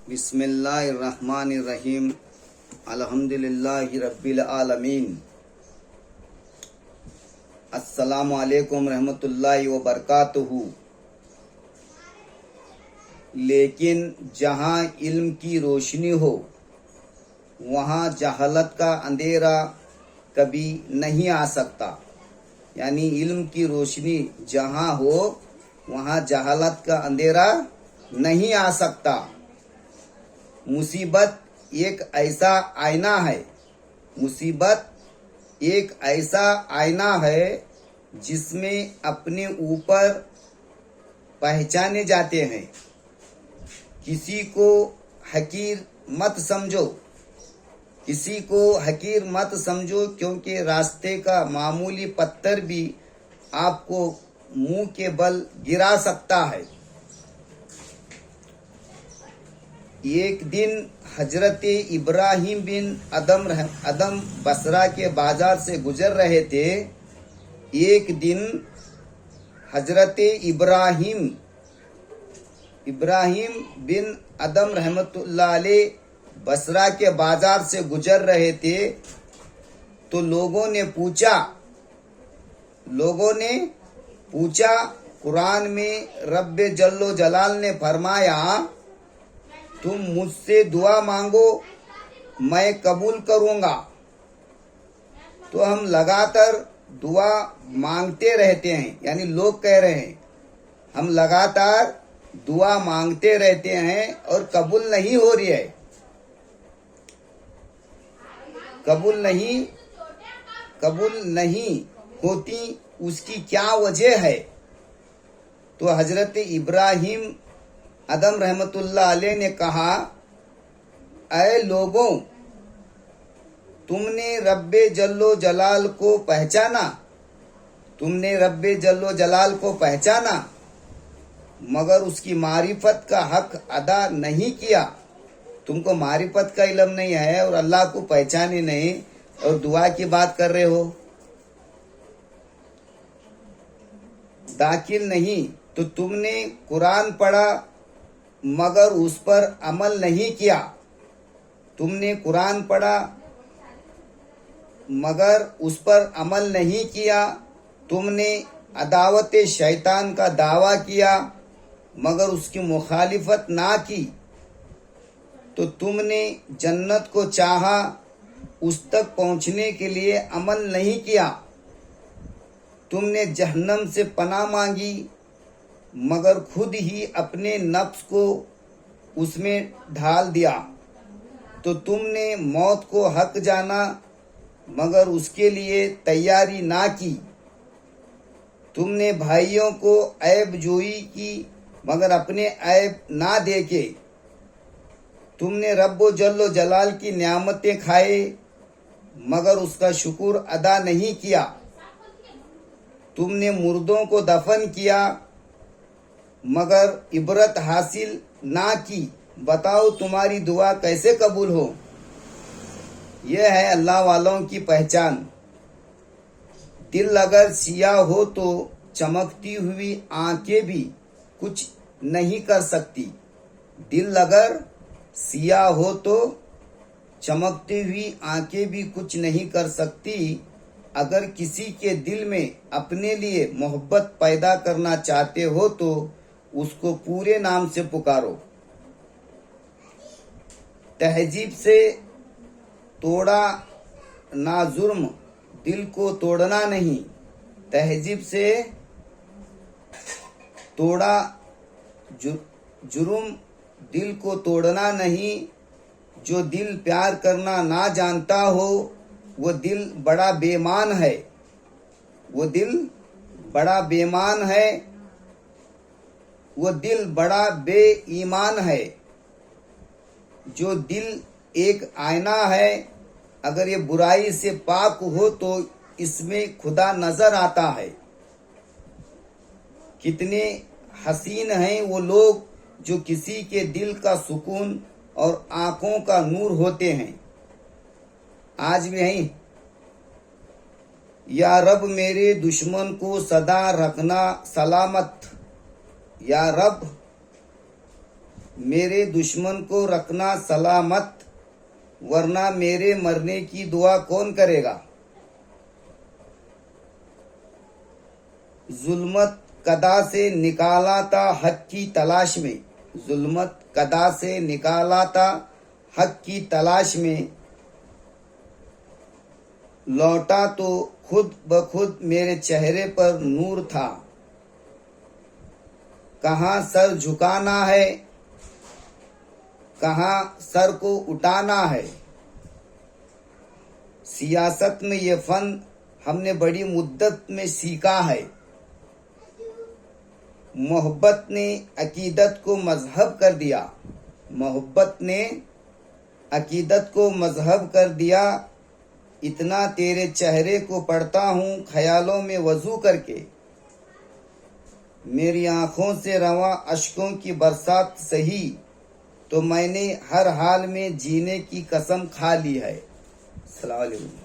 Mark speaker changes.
Speaker 1: बिस्मिल्लाहिर्रहमानिर्रहीम अल्हम्दुलिल्लाहि रब्बिल आलमीन। अस्सलामु अलैकुम रहमतुल्लाहि व बरकातुहू। लेकिन जहाँ इल्म की रोशनी हो वहाँ जहालत का अंधेरा कभी नहीं आ सकता। यानी इल्म की रोशनी जहाँ हो वहाँ जहालत का अंधेरा नहीं आ सकता। मुसीबत एक ऐसा आईना है, मुसीबत एक ऐसा आईना है जिसमें अपने ऊपर पहचाने जाते हैं। किसी को हकीर मत समझो, किसी को हकीर मत समझो, क्योंकि रास्ते का मामूली पत्थर भी आपको मुंह के बल गिरा सकता है। एक दिन हजरत इब्राहिम बिन अदम बसरा के बाजार से गुजर रहे थे। एक दिन हजरत इब्राहिम बिन अदम रहमतुल्लाह अलैह बसरा के बाजार से गुजर रहे थे तो लोगों ने पूछा, कुरान में रब्बे जल्लो जलाल ने फरमाया तुम मुझसे दुआ मांगो मैं कबूल करूंगा। तो हम लगातार दुआ मांगते रहते हैं, यानी लोग कह रहे हैं हम लगातार दुआ मांगते रहते हैं और कबूल नहीं हो रही है, कबूल नहीं होती। उसकी क्या वजह है? तो हजरत इब्राहिम अदम रहमतुल्लाह अलैह ने कहा, ऐ लोगों, तुमने रब्बे जल्लो जलाल को पहचाना, तुमने रब्बे जल्लो जलाल को पहचाना मगर उसकी मारिफत का हक अदा नहीं किया। तुमको मारिफत का इल्म नहीं है और अल्लाह को पहचाने नहीं और दुआ की बात कर रहे हो, दाखिल नहीं। तो तुमने कुरान पढ़ा मगर उस पर अमल नहीं किया, तुमने कुरान पढ़ा मगर उस पर अमल नहीं किया। तुमने अदावत शैतान का दावा किया मगर उसकी मुखालिफत ना की। तो तुमने जन्नत को चाहा, उस तक पहुंचने के लिए अमल नहीं किया। तुमने जहन्नम से पनाह मांगी मगर खुद ही अपने नफ्स को उसमें ढाल दिया। तो तुमने मौत को हक जाना मगर उसके लिए तैयारी ना की। तुमने भाइयों को ऐब जोई की मगर अपने ऐब ना देखे। तुमने रब्बो जल्लो जलाल की नियामतें खाए मगर उसका शुक्र अदा नहीं किया। तुमने मुर्दों को दफन किया मगर इबरत हासिल ना की। बताओ तुम्हारी दुआ कैसे कबूल हो? यह है अल्लाह वालों की पहचान। दिल अगर सियाह हो तो चमकती हुई आंखें भी कुछ नहीं कर सकती। दिल अगर सियाह हो तो चमकती हुई आंखें भी कुछ नहीं कर सकती। अगर किसी के दिल में अपने लिए मोहब्बत पैदा करना चाहते हो तो उसको पूरे नाम से पुकारो। तहजीब से तोड़ा ना जुर्म, दिल को तोड़ना नहीं। तहजीब से तोड़ा जुर्म, दिल को तोड़ना नहीं। जो दिल प्यार करना ना जानता हो वो दिल बड़ा बेईमान है, वो दिल बड़ा बेईमान है, वो दिल बड़ा बेईमान है। जो दिल एक आईना है, अगर ये बुराई से पाक हो तो इसमें खुदा नजर आता है। कितने हसीन हैं वो लोग जो किसी के दिल का सुकून और आंखों का नूर होते हैं। आज भी हैं। या रब मेरे दुश्मन को सदा रखना सलामत, या रब मेरे दुश्मन को रखना सलामत, वरना मेरे मरने की दुआ कौन करेगा। जुल्मत कदा से निकाला था हक की तलाश में, जुल्मत कदा से निकाला था हक की तलाश में, लौटा तो खुद ब खुद मेरे चेहरे पर नूर था। कहाँ सर झुकाना है, कहाँ सर को उठाना है। सियासत में ये फन हमने बड़ी मुद्दत में सीखा है। मोहब्बत ने अकीदत को मजहब कर दिया, मोहब्बत ने अकीदत को मजहब कर दिया। इतना तेरे चेहरे को पढ़ता हूँ ख्यालों में वजू करके, मेरी आंखों से रवा अश्कों की बरसात सही, तो मैंने हर हाल में जीने की कसम खा ली है। अस्सलाम वालेकुम।